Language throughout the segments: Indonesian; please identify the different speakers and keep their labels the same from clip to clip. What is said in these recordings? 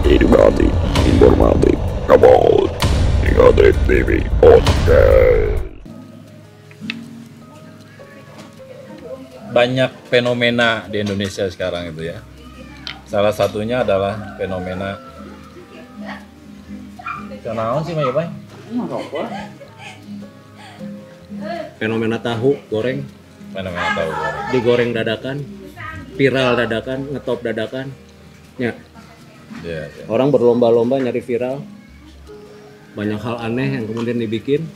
Speaker 1: Edukasi, informatif, kabel, Negatif TV Podcast.
Speaker 2: Banyak fenomena di Indonesia sekarang itu ya. Salah satunya adalah fenomena kenaon sih Mai Bay?
Speaker 3: Fenomena tahu goreng,
Speaker 2: Fenomena tahu.
Speaker 3: digoreng dadakan, viral dadakan, ngetop dadakan. Ya,
Speaker 2: Ya,
Speaker 3: orang berlomba-lomba nyari viral. Banyak hal aneh yang kemudian dibikin,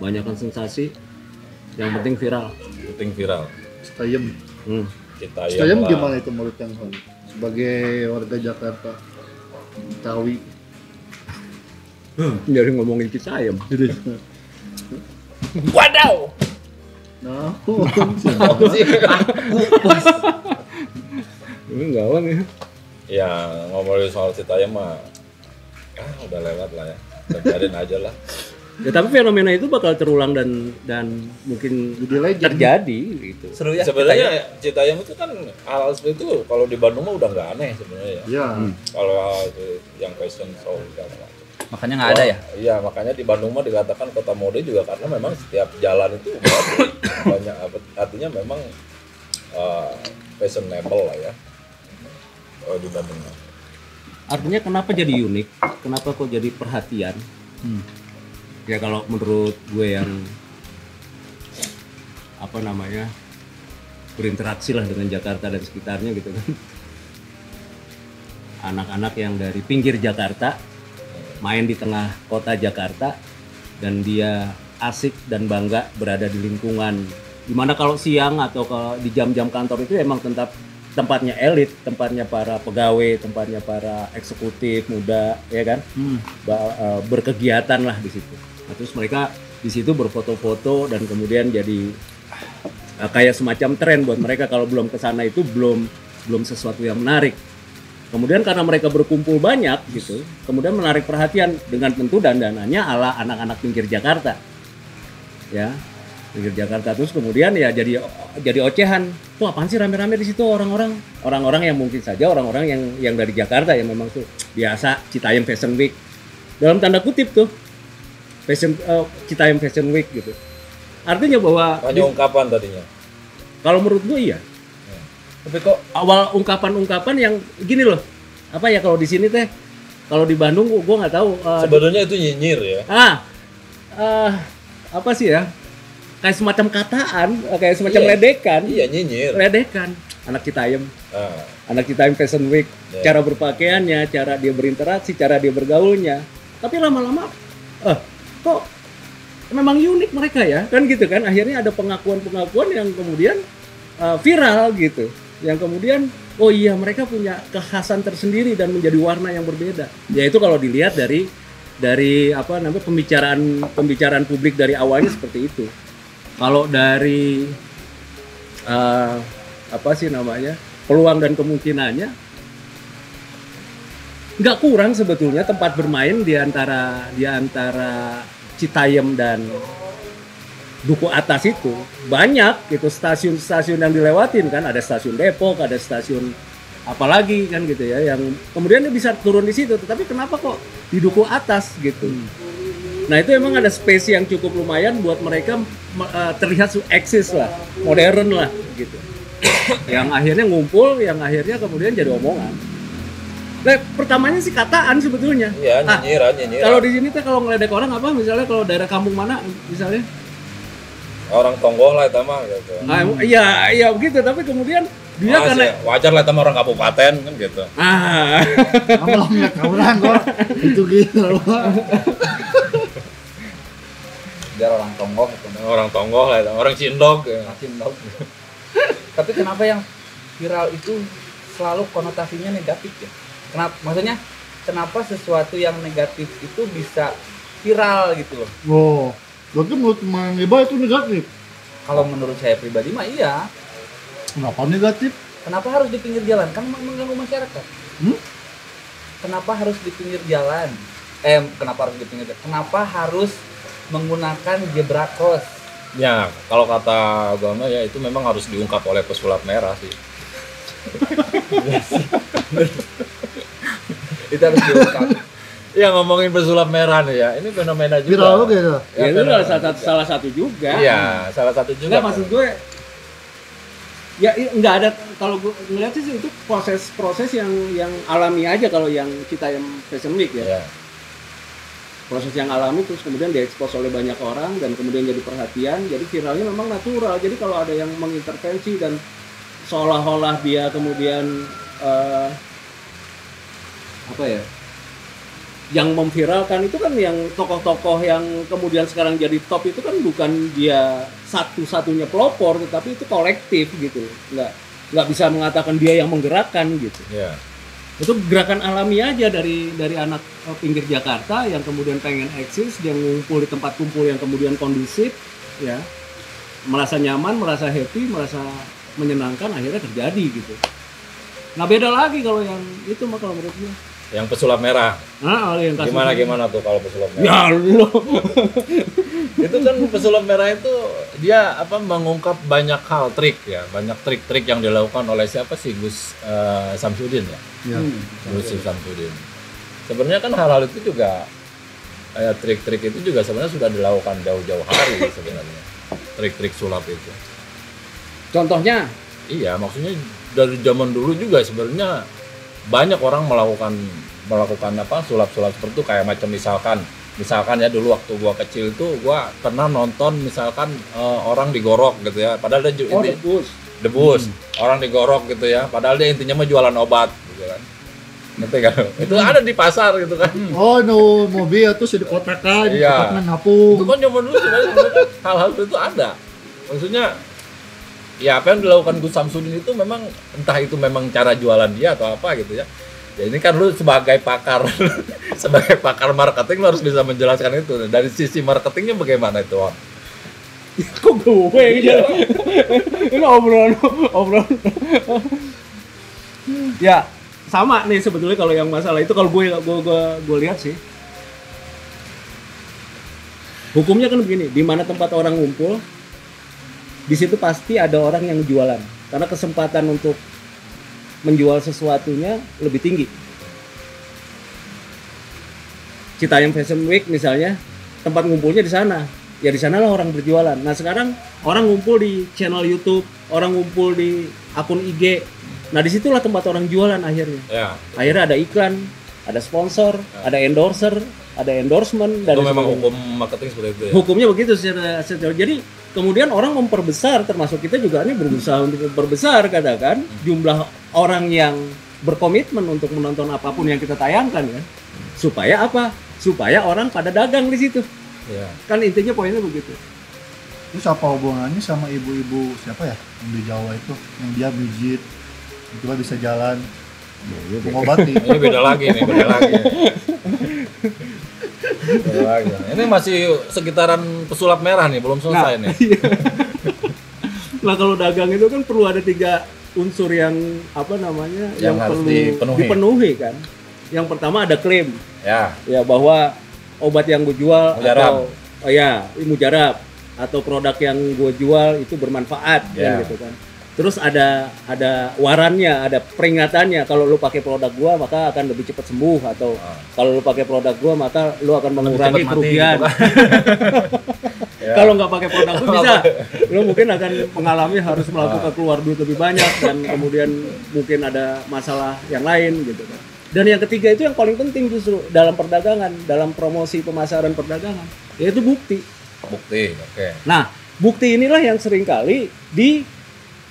Speaker 3: banyakkan sensasi. Yang penting viral.
Speaker 2: Penting viral.
Speaker 4: Citayam.
Speaker 2: Kita
Speaker 4: Citayam
Speaker 2: lah.
Speaker 4: gimana itu menurut Kang Hon? Sebagai warga Jakarta, Betawi.
Speaker 3: Jadi ngomongin Citayam.
Speaker 2: Wadaw.
Speaker 4: Nah,
Speaker 3: Ini gawang ya.
Speaker 2: Ya ngomongin soal Citayam mah, udah lewat lah ya. Biarin aja lah.
Speaker 3: Ya, tapi fenomena itu bakal terulang dan mungkin
Speaker 4: jadi legend.
Speaker 3: terjadi gitu.
Speaker 5: Seru ya.
Speaker 2: Sebenarnya Citayam itu kan hal seperti itu kalau di Bandung mah udah nggak aneh sebenarnya ya.
Speaker 4: Ya,
Speaker 2: Kalau yang fashion show segala macam.
Speaker 5: Makanya nggak ada ya.
Speaker 2: Iya, makanya di Bandung mah dikatakan kota mode juga karena memang setiap jalan itu banyak artinya memang fashionable lah ya. Di Bandung.
Speaker 3: Artinya kenapa jadi unik? Kenapa kok jadi perhatian? Ya kalau menurut gue yang berinteraksi lah dengan Jakarta dan sekitarnya gitu kan. Anak-anak yang dari pinggir Jakarta main di tengah kota Jakarta dan dia asik dan bangga berada di lingkungan dimana kalau siang atau kalau di jam-jam kantor itu emang tempatnya elit, tempatnya para pegawai, tempatnya para eksekutif muda, ya kan, berkegiatan lah di situ. Nah, terus mereka di situ berfoto-foto dan kemudian jadi kayak semacam tren buat mereka kalau belum ke sana itu belum sesuatu yang menarik. Kemudian karena mereka berkumpul banyak gitu, kemudian menarik perhatian dengan tentu dandanannya ala anak-anak pinggir Jakarta, ya. Pinggir Jakarta terus kemudian ya jadi ocehan. Tuh apaan sih rame-rame di situ orang-orang yang mungkin saja orang-orang yang dari Jakarta yang memang tuh biasa Citayam Fashion Week. Dalam tanda kutip tuh Citayam Fashion Week gitu. Artinya bahwa
Speaker 2: Hanya ungkapan tadinya.
Speaker 3: kalau menurut gue iya.
Speaker 5: Tapi kok
Speaker 3: Awal ungkapan yang gini loh. Apa ya kalau di sini teh kalau di Bandung gue nggak tahu.
Speaker 2: Sebenarnya itu nyinyir ya.
Speaker 3: Apa sih ya? Kayak semacam kataan, kayak semacam
Speaker 2: Iya.
Speaker 3: ledekan.
Speaker 2: Iya nyinyir.
Speaker 3: Ledekan. Anak Citayam,
Speaker 2: Nah,
Speaker 3: anak Citayam Fashion Week,
Speaker 2: Ya.
Speaker 3: cara berpakaiannya, cara dia berinteraksi, cara dia bergaulnya. Tapi lama-lama, kok memang unik mereka ya, kan gitu kan? Akhirnya ada pengakuan-pengakuan yang kemudian viral gitu, yang kemudian oh iya mereka punya kekhasan tersendiri dan menjadi warna yang berbeda. Yaitu kalau dilihat dari pembicaraan publik dari awalnya seperti itu. Kalau dari peluang dan kemungkinannya nggak kurang sebetulnya tempat bermain di antara Citayam dan Duku Atas itu banyak gitu stasiun-stasiun yang dilewatin kan, ada stasiun Depok, ada stasiun apalagi kan gitu ya yang kemudian dia bisa turun di situ, tetapi kenapa kok di Duku Atas gitu. Nah itu emang ada space yang cukup lumayan buat mereka terlihat eksis lah, modern lah gitu. Yang akhirnya ngumpul, yang akhirnya kemudian jadi omongan. Nah, pertamanya sih kataan sebetulnya.
Speaker 2: iya nyinyiran.
Speaker 3: Kalau di sini tuh kalau ngeledek orang apa, misalnya kalau daerah kampung mana misalnya?
Speaker 2: Orang tonggoh lah itu mah gitu.
Speaker 3: Iya begitu, tapi kemudian dia karena
Speaker 2: wajar lah itu mah orang kabupaten kan gitu.
Speaker 4: kamu nggak orang kok itu gitu.
Speaker 5: biar orang tonggok gitu.
Speaker 2: Orang tonggoh lah itu, orang cindog ya.
Speaker 5: Cindog. Tapi kenapa yang viral itu selalu konotasinya negatif ya? Kenapa sesuatu yang negatif itu bisa viral gitu loh?
Speaker 4: Wow, berarti menurut Mang Iba itu negatif.
Speaker 5: Kalau menurut saya pribadi mah iya.
Speaker 4: Kenapa negatif?
Speaker 5: Kenapa harus di pinggir jalan? Kan mengganggu masyarakat. Kenapa harus di pinggir jalan? Kenapa harus di pinggir jalan? Kenapa harus menggunakan zebra cross?
Speaker 2: Ya, kalau kata agama ya itu memang harus diungkap oleh pesulap merah sih. Itu harus diungkap. Ya ngomongin pesulap merah nih ya, ini fenomena juga.
Speaker 4: Viral juga itu.
Speaker 3: Ya, itu
Speaker 2: fenomena
Speaker 3: salah satu juga.
Speaker 2: Iya, salah satu juga.
Speaker 3: Enggak, maksud gue ya nggak ada, kalau gue ngeliat sih itu proses yang alami aja kalau yang kita yang Fashion Week ya.
Speaker 2: Iya.
Speaker 3: Proses yang alami terus kemudian diekspos oleh banyak orang dan kemudian jadi perhatian, jadi viralnya memang natural. Jadi kalau ada yang mengintervensi dan seolah-olah dia kemudian apa ya, yang memviralkan itu kan yang tokoh-tokoh yang kemudian sekarang jadi top itu kan bukan dia satu-satunya pelopor, tetapi itu kolektif gitu. Nggak bisa mengatakan dia yang menggerakkan gitu.
Speaker 2: Iya.
Speaker 3: Itu gerakan alami aja dari anak pinggir Jakarta yang kemudian pengen eksis, dia ngumpul di tempat kumpul yang kemudian kondusif, ya, merasa nyaman, merasa happy, merasa menyenangkan, akhirnya terjadi gitu. Nah beda lagi kalau yang itu mah kalau menurut gue.
Speaker 2: Yang pesulap merah.
Speaker 3: Nah, yang kasus
Speaker 2: Gimana tuh kalau pesulap merah?
Speaker 3: Ya lo.
Speaker 2: Itu kan pesulap merah itu dia mengungkap banyak hal, trik ya, banyak trik-trik yang dilakukan oleh siapa sih, Gus Samsudin ya.
Speaker 4: Iya.
Speaker 2: Gus Samsudin. Sebenarnya kan hal-hal itu juga trik-trik itu juga sebenarnya sudah dilakukan jauh-jauh hari sebenarnya. Trik-trik sulap itu.
Speaker 3: Contohnya?
Speaker 2: Iya, maksudnya dari zaman dulu juga sebenarnya banyak orang melakukan sulap-sulap seperti itu, kayak macam misalkan ya dulu waktu gua kecil itu gua pernah nonton misalkan orang digorok gitu ya, padahal dia debus orang digorok gitu ya, padahal dia intinya mah jualan obat gitu kan. Ngerti kan? Itu ada di pasar gitu kan.
Speaker 4: Oh, no, mobil terus dikotakan,
Speaker 2: Iya.
Speaker 4: kotaknya ngapung.
Speaker 2: Itu kan zaman dulu sebenarnya hal-hal itu ada. Maksudnya ya apa yang dilakukan Gus Samsudin itu memang entah itu memang cara jualan dia atau apa gitu ya. Ya ini kan lu sebagai pakar sebagai pakar marketing lu harus bisa menjelaskan itu. Dari sisi marketingnya bagaimana itu, Wan?
Speaker 3: Kok gue gitu? Ini obrolan. Ya sama nih sebetulnya kalau yang masalah itu, kalau gue lihat sih hukumnya kan begini, di mana tempat orang ngumpul di situ pasti ada orang yang jualan, karena kesempatan untuk menjual sesuatunya lebih tinggi. Citayam Fashion Week misalnya, tempat ngumpulnya di sana. Ya di sanalah orang berjualan. Nah, sekarang orang ngumpul di channel YouTube, orang ngumpul di akun IG. Nah, disitulah tempat orang jualan akhirnya.
Speaker 2: Ya.
Speaker 3: Akhirnya ada iklan, ada sponsor, ada endorser, ada endorsement, dan
Speaker 2: Itu memang hukum marketing seperti itu ya.
Speaker 3: Hukumnya begitu secara jadi kemudian orang memperbesar, termasuk kita juga ini berusaha untuk memperbesar katakan jumlah orang yang berkomitmen untuk menonton apapun yang kita tayangkan ya. Supaya apa? Supaya orang pada dagang di situ.
Speaker 2: Ya.
Speaker 3: Kan intinya poinnya begitu.
Speaker 4: Terus apa hubungannya sama ibu-ibu siapa ya yang di Jawa itu, yang dia mijit, tiba bisa jalan, mengobati.
Speaker 2: Ini beda lagi. Beda lagi. Ini masih sekitaran pesulap merah nih, belum selesai nih.
Speaker 3: Nah kalau dagang itu kan perlu ada 3 unsur yang
Speaker 2: Yang harus
Speaker 3: perlu dipenuhi kan. Yang pertama ada klaim.
Speaker 2: Ya.
Speaker 3: Ya bahwa obat yang gue jual
Speaker 2: Mujarab.
Speaker 3: atau mujarab atau produk yang gue jual itu bermanfaat kan gitu kan. Terus ada warannya, ada peringatannya, kalau lu pakai produk gua maka akan lebih cepat sembuh, atau kalau lu pakai produk gua maka lu akan mengurangi kerugian.
Speaker 2: Ya.
Speaker 3: Kalau nggak pakai produk gua bisa, lu mungkin akan mengalami harus melakukan keluar duit lebih banyak dan kemudian mungkin ada masalah yang lain gitu kan. Dan yang ketiga itu yang paling penting justru dalam perdagangan, dalam promosi pemasaran perdagangan, yaitu bukti.
Speaker 2: Bukti, oke.
Speaker 3: Nah, bukti inilah yang seringkali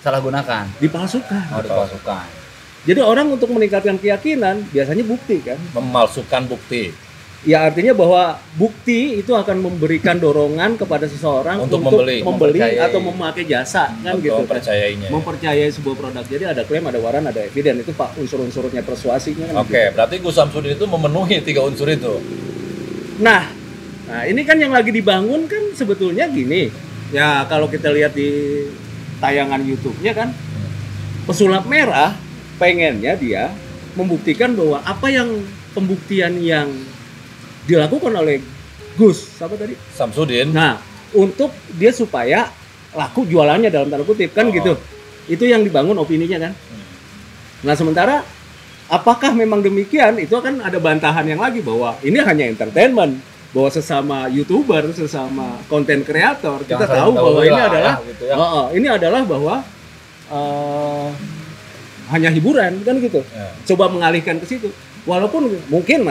Speaker 5: Salah gunakan.
Speaker 3: dipalsukan.
Speaker 5: Dipalsukan.
Speaker 3: Jadi orang untuk meningkatkan keyakinan biasanya bukti kan.
Speaker 2: Memalsukan bukti.
Speaker 3: Ya artinya bahwa bukti itu akan memberikan dorongan kepada seseorang
Speaker 2: Untuk
Speaker 3: membeli
Speaker 2: mempercayai.
Speaker 3: atau memakai jasa kan
Speaker 2: Atau
Speaker 3: gitu kan.
Speaker 2: mempercayainya.
Speaker 3: Mempercayai sebuah produk. Jadi ada klaim, ada waran, ada eviden, itu Pak unsur-unsurnya persuasinya kan.
Speaker 2: Oke, berarti Gus Samsudin itu memenuhi 3 unsur itu.
Speaker 3: Nah, ini kan yang lagi dibangun kan sebetulnya gini. Ya kalau kita lihat di tayangan YouTube-nya kan, pesulap merah pengennya dia membuktikan bahwa apa yang pembuktian yang dilakukan oleh Gus
Speaker 2: Samsudin.
Speaker 3: Nah, untuk dia supaya laku jualannya dalam tanda kutip kan gitu. Itu yang dibangun opininya kan. Nah, sementara apakah memang demikian? Itu kan ada bantahan yang lagi bahwa ini hanya entertainment, bahwa sesama YouTuber, sesama konten kreator kita
Speaker 2: Jangan
Speaker 3: tahu bahwa ini
Speaker 2: lah,
Speaker 3: adalah
Speaker 2: gitu ya.
Speaker 3: ini adalah bahwa hanya hiburan kan gitu.
Speaker 2: Ya.
Speaker 3: Coba mengalihkan ke situ. Walaupun mungkin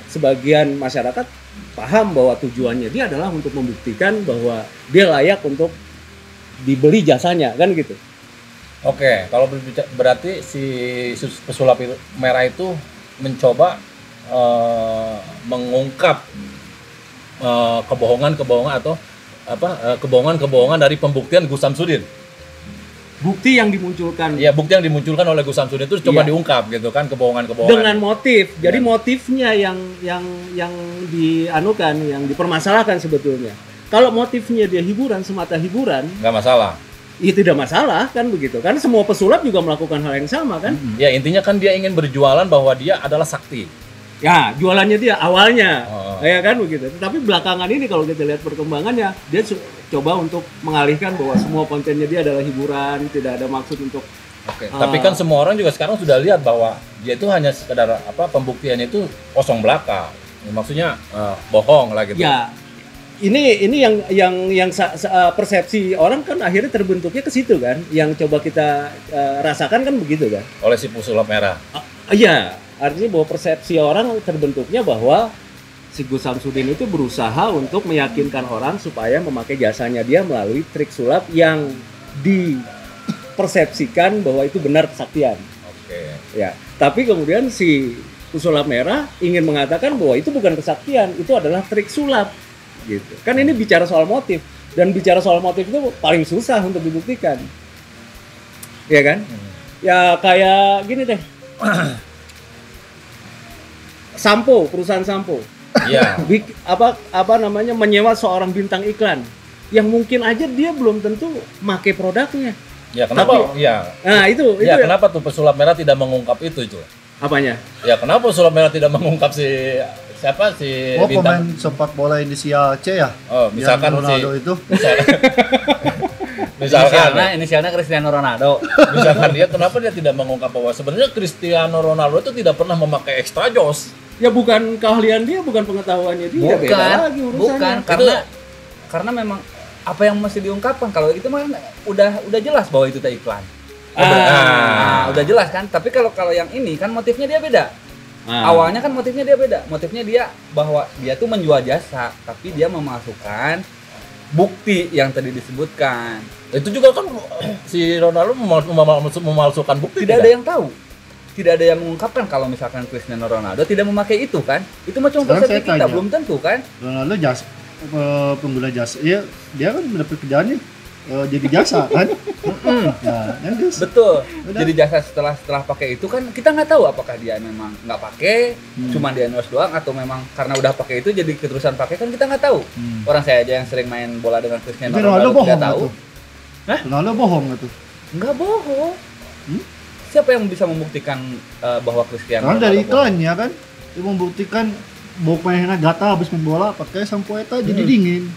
Speaker 3: sebagian masyarakat paham bahwa tujuannya dia adalah untuk membuktikan bahwa dia layak untuk dibeli jasanya kan gitu.
Speaker 2: Oke, kalau berarti si pesulap merah itu mencoba mengungkap kebohongan atau kebohongan dari pembuktian Gus Samsudin.
Speaker 3: Bukti yang dimunculkan
Speaker 2: Ya, bukti yang dimunculkan oleh Gus Samsudin itu coba
Speaker 3: Iya.
Speaker 2: diungkap gitu kan, kebohongan-kebohongan.
Speaker 3: dengan motif. Jadi
Speaker 2: Ya.
Speaker 3: motifnya yang dianukan, yang dipermasalahkan sebetulnya. Kalau motifnya dia hiburan, semata hiburan,
Speaker 2: Nggak masalah.
Speaker 3: ya tidak masalah kan begitu. Kan semua pesulap juga melakukan hal yang sama kan.
Speaker 2: Ya, intinya kan dia ingin berjualan bahwa dia adalah sakti.
Speaker 3: Ya, jualannya dia awalnya,
Speaker 2: Oh.
Speaker 3: ya kan begitu. Tapi belakangan ini kalau kita lihat perkembangannya, dia coba untuk mengalihkan bahwa semua kontennya dia adalah hiburan, tidak ada maksud untuk
Speaker 2: Oke. Tapi kan semua orang juga sekarang sudah lihat bahwa dia itu hanya sekedar pembuktiannya itu kosong belaka. Maksudnya bohong lah gitu.
Speaker 3: ya. Ini yang persepsi orang kan akhirnya terbentuknya ke situ kan. Yang coba kita rasakan kan begitu kan.
Speaker 2: Oleh si pesulap merah.
Speaker 3: Iya, artinya bahwa persepsi orang terbentuknya bahwa si Gus Samsudin itu berusaha untuk meyakinkan orang supaya memakai jasanya dia melalui trik sulap yang dipersepsikan bahwa itu benar kesaktian.
Speaker 2: Oke.
Speaker 3: Ya, tapi kemudian si pesulap merah ingin mengatakan bahwa itu bukan kesaktian, itu adalah trik sulap. Gitu. Kan ini bicara soal motif, dan bicara soal motif itu paling susah untuk dibuktikan. Iya kan? Ya kayak gini deh. Sampo, perusahaan sampo.
Speaker 2: Iya.
Speaker 3: Menyewa seorang bintang iklan yang mungkin aja dia belum tentu make produknya.
Speaker 2: Ya, kenapa?
Speaker 3: Nah, itu
Speaker 2: Ya, kenapa tuh pesulap merah tidak mengungkap itu?
Speaker 3: apanya?
Speaker 2: Ya, kenapa pesulap merah tidak mengungkap si
Speaker 4: Pemain sepak bola inisial C ya?
Speaker 2: Oh, misalkan
Speaker 4: yang Ronaldo itu.
Speaker 2: misalkan
Speaker 5: Inisialnya Cristiano Ronaldo.
Speaker 2: misalkan kenapa dia tidak mengungkap bahwa sebenarnya Cristiano Ronaldo itu tidak pernah memakai extra jos.
Speaker 3: Ya bukan keahlian dia, bukan pengetahuannya dia, beda lagi urusannya.
Speaker 5: Karena memang apa yang mesti diungkapkan kalau itu mah udah jelas bahwa itu iklan. Udah jelas kan. Tapi kalau yang ini kan motifnya dia beda. Awalnya kan motifnya dia beda. Motifnya dia bahwa dia tuh menjual jasa, tapi dia memasukkan bukti yang tadi disebutkan.
Speaker 2: Itu juga kan si Ronaldo memalsukan bukti.
Speaker 5: Tidak ada yang tahu. Tidak ada yang mengungkapkan kalau misalkan Cristiano Ronaldo tidak memakai itu kan. Itu mah cuma
Speaker 4: Sekarang
Speaker 5: persepsi
Speaker 4: saya
Speaker 5: kita,
Speaker 4: tanya.
Speaker 5: belum tentu kan.
Speaker 4: Ronaldo pengguna jasa. Iya, dia kan mendapat kerjaannya jadi jasa kan. Nah, kan dia
Speaker 5: Betul.
Speaker 4: Udah.
Speaker 5: Jadi jasa setelah pakai itu kan kita nggak tahu apakah dia memang nggak pakai, cuma di endorse doang atau memang karena udah pakai itu jadi keterusan pakai kan kita nggak tahu. Orang saya aja yang sering main bola dengan Cristiano
Speaker 4: Tapi Ronaldo
Speaker 5: Ronaldo
Speaker 4: bohong
Speaker 5: tidak
Speaker 4: nggak
Speaker 5: tahu.
Speaker 4: tuh?
Speaker 5: Hah?
Speaker 4: Ronaldo bohong nggak tuh?
Speaker 5: Nggak bohong.
Speaker 4: Hmm?
Speaker 5: Siapa yang bisa membuktikan bahwa Cristiano
Speaker 4: Karena dari
Speaker 5: Ronaldo bohong?
Speaker 4: iklannya kan dia membuktikan bahwa pemainnya gata habis main bola pakai sampo eta jadi dingin.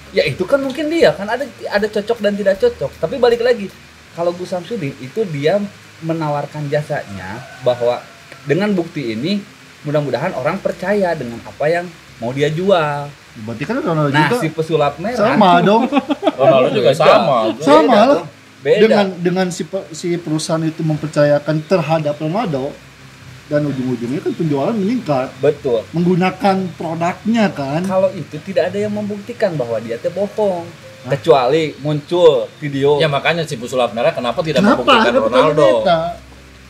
Speaker 5: Ya itu kan mungkin dia kan ada cocok dan tidak cocok. Tapi balik lagi, kalau Gus Samsudin itu dia menawarkan jasanya bahwa dengan bukti ini mudah-mudahan orang percaya dengan apa yang mau dia jual.
Speaker 4: Berarti kan Ronaldo
Speaker 5: Nah,
Speaker 4: juga
Speaker 5: si pesulap merah
Speaker 4: sama dong.
Speaker 2: Ronaldo juga sama.
Speaker 4: Sama lah.
Speaker 5: Beda.
Speaker 4: Dengan si perusahaan itu mempercayakan terhadap Ronaldo dan ujung-ujungnya kan penjualan meningkat
Speaker 5: Betul.
Speaker 4: menggunakan produknya kan.
Speaker 5: Kalau itu tidak ada yang membuktikan bahwa dia teh bohong. Kecuali muncul video.
Speaker 2: Ya makanya si pesulap merah kenapa tidak
Speaker 4: Kenapa?
Speaker 2: membuktikan
Speaker 4: Ada
Speaker 2: Ronaldo?
Speaker 4: beta.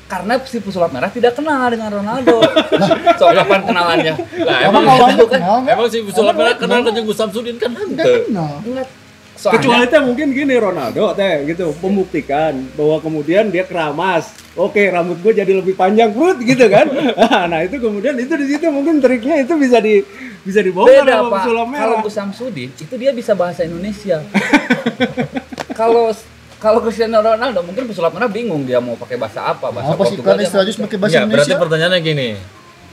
Speaker 5: Karena si pesulap merah tidak kenal dengan Ronaldo. So kapan kenalannya?
Speaker 2: Lah,
Speaker 4: Emang
Speaker 2: emang
Speaker 4: awalnya kenal nggak?
Speaker 2: emang si pesulap merah kenal dengan Gus Samsudin kan
Speaker 4: Nggak
Speaker 2: henteu.
Speaker 4: kenal.
Speaker 5: Enggak.
Speaker 3: Kecuali
Speaker 5: Soalnya
Speaker 3: teh mungkin gini Ronaldo teh gitu membuktikan bahwa kemudian dia keramas. Oke, rambut gue jadi lebih panjang perut gitu kan. Nah, itu kemudian itu di situ mungkin triknya itu bisa dibongkar
Speaker 5: beda
Speaker 3: sama
Speaker 5: Pak.
Speaker 3: pesulap
Speaker 5: Kalau
Speaker 3: merah.
Speaker 5: Gus Samsudin itu dia bisa bahasa Indonesia. Kalau Cristiano Ronaldo mungkin pesulap merah bingung dia mau pakai bahasa apa, bahasa
Speaker 4: Apa sih
Speaker 5: Portugal
Speaker 4: kan
Speaker 5: dia
Speaker 4: istilah
Speaker 5: mau-
Speaker 4: pakai bahasa
Speaker 2: Ya, berarti
Speaker 4: Indonesia?
Speaker 2: pertanyaannya gini.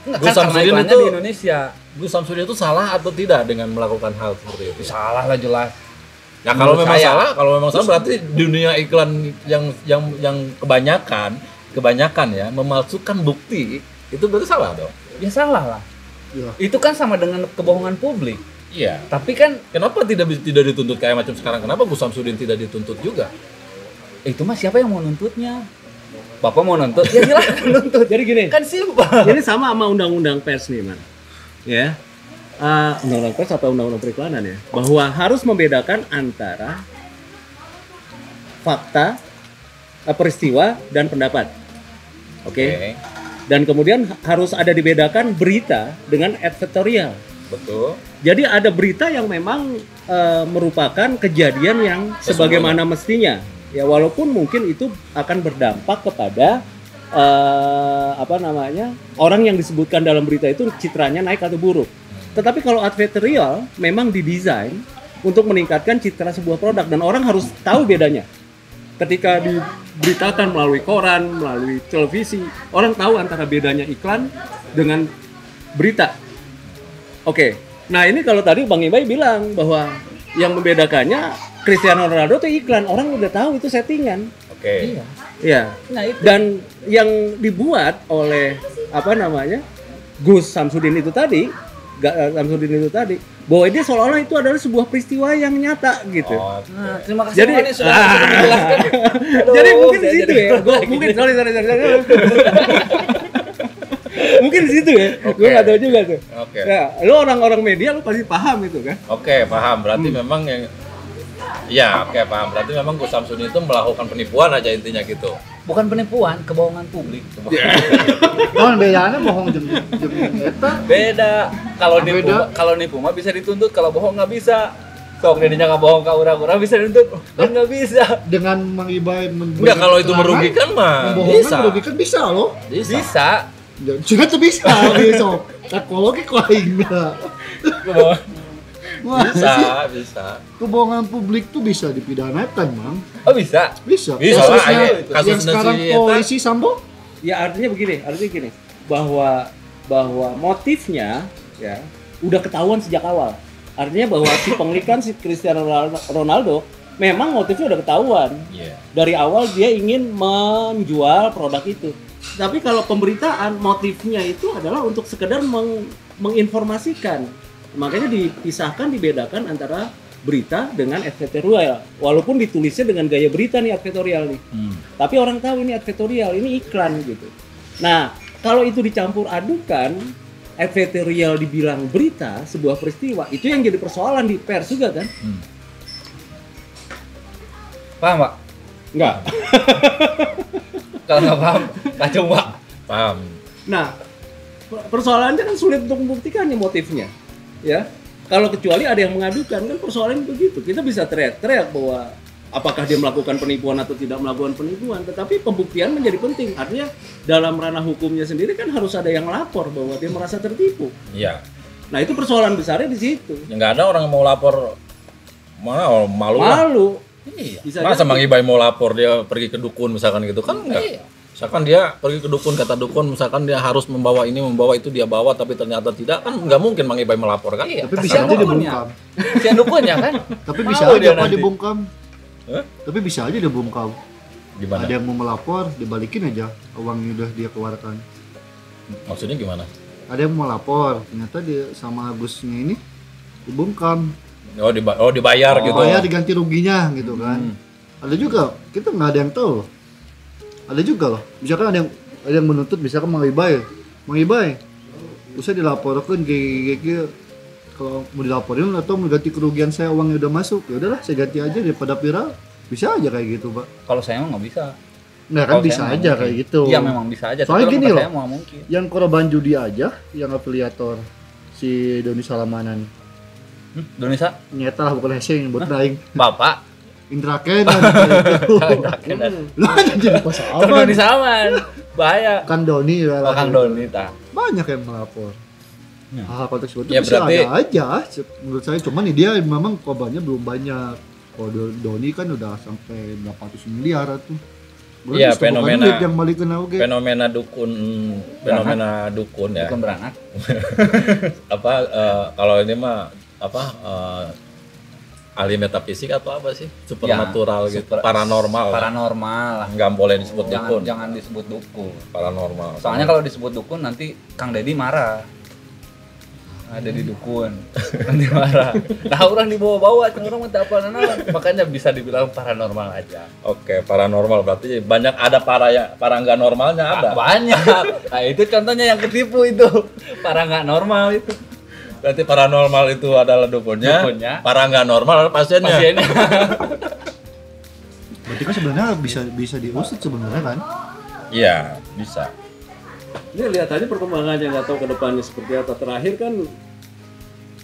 Speaker 5: Enggak,
Speaker 2: Gus
Speaker 5: kan karena
Speaker 2: Samsudin
Speaker 5: iklannya
Speaker 2: itu
Speaker 5: di Indonesia.
Speaker 2: Gus Samsudin itu salah atau tidak dengan melakukan hal seperti itu?
Speaker 5: Salah lah jelas.
Speaker 2: Ya kalau
Speaker 5: Menurut
Speaker 2: memang
Speaker 5: saya.
Speaker 2: salah, berarti dunia iklan yang kebanyakan kebanyakan ya memalsukan bukti, itu berarti salah dong.
Speaker 5: Ya salah lah.
Speaker 4: Ya.
Speaker 5: Itu kan sama dengan kebohongan publik.
Speaker 2: Iya.
Speaker 5: Tapi kan
Speaker 2: Kenapa tidak dituntut kayak macam sekarang? Kenapa Gus Samsudin tidak dituntut juga?
Speaker 5: itu mah siapa yang mau nuntutnya? Bapak mau nuntut? Ya silakan nuntut.
Speaker 3: Jadi gini,
Speaker 5: Kan simpel.
Speaker 3: ini sama undang-undang pers nih, Man. Ya. Undang-undang pers atau undang-undang periklanan ya, bahwa harus membedakan antara fakta, peristiwa dan pendapat. Oke. Dan kemudian harus ada dibedakan berita dengan editorial.
Speaker 2: Betul.
Speaker 3: Jadi ada berita yang memang merupakan kejadian yang sebagaimana mestinya. Ya walaupun mungkin itu akan berdampak kepada orang yang disebutkan dalam berita itu citranya naik atau buruk. Tetapi kalau advertorial memang didesain untuk meningkatkan citra sebuah produk dan orang harus tahu bedanya. Ketika diberitakan melalui koran, melalui televisi, orang tahu antara bedanya iklan dengan berita. Oke. Nah, ini kalau tadi Bang Ibai bilang bahwa yang membedakannya Cristiano Ronaldo itu iklan, orang udah tahu itu settingan.
Speaker 2: Oke.
Speaker 5: Iya.
Speaker 3: Iya.
Speaker 5: Nah itu.
Speaker 3: Dan yang dibuat oleh Gus Samsudin itu tadi, bahwa dia seolah-olah itu adalah sebuah peristiwa yang nyata gitu.
Speaker 2: Oh,
Speaker 5: Nah, terima kasih
Speaker 3: Jadi
Speaker 5: Bang Ani sudah menjelaskan. Aduh,
Speaker 3: jadi mungkin di
Speaker 5: saya
Speaker 3: situ
Speaker 5: jadi
Speaker 3: ya. Gua
Speaker 5: lagi.
Speaker 3: mungkin sorry. Mungkin di situ ya.
Speaker 2: Oke.
Speaker 3: Gue nggak tahu juga tuh.
Speaker 2: Oke.
Speaker 3: Ya, lu orang-orang media lu pasti paham itu kan.
Speaker 2: Oke, paham. Berarti memang yang paham. Berarti memang Gus Samsudin itu melakukan penipuan aja intinya gitu.
Speaker 5: Bukan penipuan, kebohongan publik.
Speaker 4: Oh, bedanya bohong jeung eta.
Speaker 5: Beda.
Speaker 4: Beda.
Speaker 5: Kalau nipu mah bisa dituntut, kalau bohong nggak bisa. Sok dirinya nggak bohong ke orang-orang bisa dituntut, kan nggak bisa.
Speaker 4: Dengan mengibai
Speaker 2: Enggak, kalau itu merugikan mah
Speaker 4: membohongkan
Speaker 2: bisa.
Speaker 4: merugikan bisa loh.
Speaker 5: Bisa.
Speaker 4: Juga tuh bisa besok. Ekologi kok aing enggak.
Speaker 2: Bisa.
Speaker 4: Kebohongan publik tuh bisa dipidanakan, Mang.
Speaker 5: Oh bisa.
Speaker 4: Bisa.
Speaker 2: Bisa lah,
Speaker 4: Kasusnya
Speaker 2: ayo,
Speaker 4: yang
Speaker 2: kasusnya
Speaker 4: sekarang
Speaker 2: si
Speaker 4: polisi Sambo.
Speaker 3: Ya artinya gini, bahwa motifnya ya udah ketahuan sejak awal. Artinya bahwa si penglikan si Cristiano Ronaldo memang motifnya udah ketahuan.
Speaker 2: Iya.
Speaker 3: Dari awal dia ingin menjual produk itu. Tapi kalau pemberitaan motifnya itu adalah untuk sekedar menginformasikan. Makanya dipisahkan, dibedakan antara berita dengan editorial. Walaupun ditulisnya dengan gaya berita nih editorial nih. Tapi orang tahu ini editorial, ini iklan gitu. Nah, kalau itu dicampur adukan, editorial dibilang berita, sebuah peristiwa, itu yang jadi persoalan di pers juga kan?
Speaker 5: Paham, Pak?
Speaker 3: Enggak.
Speaker 5: Kalau nggak paham, kacau, Pak.
Speaker 2: Paham.
Speaker 3: Nah, persoalannya kan sulit untuk membuktikannya motifnya. Ya, kalau kecuali ada yang mengadukan, kan persoalannya begitu. Kita bisa teriak-teriak bahwa apakah dia melakukan penipuan atau tidak melakukan penipuan, tetapi pembuktian menjadi penting. Artinya dalam ranah hukumnya sendiri kan harus ada yang lapor bahwa dia merasa tertipu.
Speaker 2: Iya.
Speaker 3: Nah, itu persoalan besarnya di situ.
Speaker 2: Ya nggak ada orang yang mau lapor. Mana malu lah.
Speaker 3: Malu.
Speaker 2: Iya.
Speaker 3: Bisa
Speaker 2: Masa
Speaker 3: jadi.
Speaker 2: Mang Ibai mau lapor dia pergi ke dukun misalkan gitu kan enggak.
Speaker 5: Iya.
Speaker 2: Misalkan dia pergi ke dukun, kata dukun misalkan dia harus membawa ini, membawa itu, dia bawa tapi ternyata tidak, kan nggak mungkin Mang Ibai melapor kan?
Speaker 5: Iya.
Speaker 4: Tapi bisa
Speaker 5: Kasihan
Speaker 4: aja
Speaker 5: dukunnya.
Speaker 4: dibungkam.
Speaker 5: Kasihan dukunnya kan?
Speaker 4: Tapi
Speaker 5: Mau
Speaker 4: bisa
Speaker 5: dia
Speaker 4: aja Pak
Speaker 5: nanti.
Speaker 4: dibungkam.
Speaker 2: Hah?
Speaker 4: Tapi bisa aja dibungkam.
Speaker 2: Gimana?
Speaker 4: Ada yang mau melapor, dibalikin aja uang yang udah dia keluarkan.
Speaker 2: Maksudnya gimana?
Speaker 4: Ada yang mau lapor, ternyata dia sama Agusnya ini dibungkam.
Speaker 2: Dibayar gitu.
Speaker 4: Bayar diganti ruginya gitu kan. Ada juga, kita nggak ada yang tahu loh. Ada juga loh, misalkan ada yang menuntut, misalkan Mang Ibai usah dilaporkan kayak kalau mau dilaporin atau mau ganti kerugian saya, uangnya udah masuk, ya udahlah saya ganti aja daripada viral. Bisa aja kayak gitu, Pak.
Speaker 5: Kalau saya mah nggak bisa.
Speaker 4: Nah kan
Speaker 5: Kalau
Speaker 4: bisa
Speaker 5: saya
Speaker 4: aja
Speaker 5: nggak
Speaker 4: kayak
Speaker 5: mungkin.
Speaker 4: gitu.
Speaker 5: Iya memang bisa aja.
Speaker 4: Soalnya
Speaker 5: tapi
Speaker 4: gini
Speaker 5: kalau
Speaker 4: loh.
Speaker 5: saya mau mungkin.
Speaker 4: Yang korban judi aja, yang afiliator si Doni Salamanan.
Speaker 5: Indonesia,
Speaker 4: Nyata lah bukan hashing buat daing.
Speaker 5: Bapak.
Speaker 4: Indra Ken gitu. Lah jadi pas
Speaker 5: Kang
Speaker 4: apa?
Speaker 5: Doni Saman. Bahaya.
Speaker 4: Kan Doni ya lah.
Speaker 5: Kang Doni tah.
Speaker 4: Banyak yang melapor.
Speaker 5: Ya.
Speaker 4: Hal konteks itu
Speaker 2: Ya,
Speaker 4: bisa
Speaker 2: berarti-
Speaker 4: ada aja menurut saya, cuman nih dia memang korbannya belum banyak. Kalau Doni kan udah sampai 800 miliar tuh.
Speaker 2: Iya, fenomena-
Speaker 4: yang balikin oke.
Speaker 2: Fenomena dukun ya.
Speaker 5: Bukan beranak.
Speaker 2: Kalau ini mah ahli metafisik atau apa sih? Supernatural
Speaker 5: Ya,
Speaker 2: gitu, paranormal.
Speaker 5: Paranormal lah.
Speaker 2: Nggak boleh disebut dukun.
Speaker 5: Jangan disebut dukun.
Speaker 2: Paranormal.
Speaker 5: Soalnya kalau disebut dukun nanti Kang Deddy marah. Ada di dukun. Nanti marah. Nah, orang dibawa-bawa, orang minta apa makanya bisa dibilang paranormal aja.
Speaker 2: Oke, paranormal berarti banyak ada para nggak normalnya ada.
Speaker 5: Banyak. Nah, itu contohnya yang ketipu itu. Para nggak normal itu.
Speaker 2: Berarti paranormal itu adalah dukunnya. Para nggak normal adalah pasiennya.
Speaker 4: Berarti kan sebenarnya bisa diusut sebenarnya kan?
Speaker 2: Iya, bisa.
Speaker 3: Ini lihat aja perkembangannya, nggak tahu ke depannya seperti apa. Terakhir kan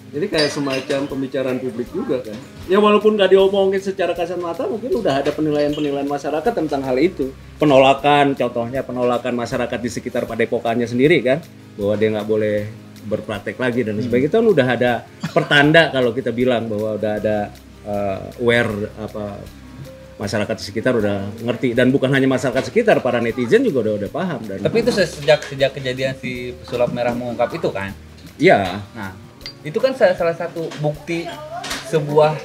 Speaker 3: ini kayak semacam pembicaraan publik juga kan. Ya walaupun nggak diomongin secara kasat mata, mungkin udah ada penilaian-penilaian masyarakat tentang hal itu. Penolakan, contohnya penolakan masyarakat di sekitar padepokannya sendiri kan, bahwa dia nggak boleh berpraktek lagi dan sebagainya. Itu kan udah ada pertanda kalau kita bilang bahwa udah ada aware masyarakat di sekitar udah ngerti, dan bukan hanya masyarakat sekitar, para netizen juga udah paham. Dan
Speaker 5: Tapi itu sejak kejadian si pesulap merah mengungkap itu kan.
Speaker 3: iya,
Speaker 5: Nah, itu kan salah satu bukti sebuah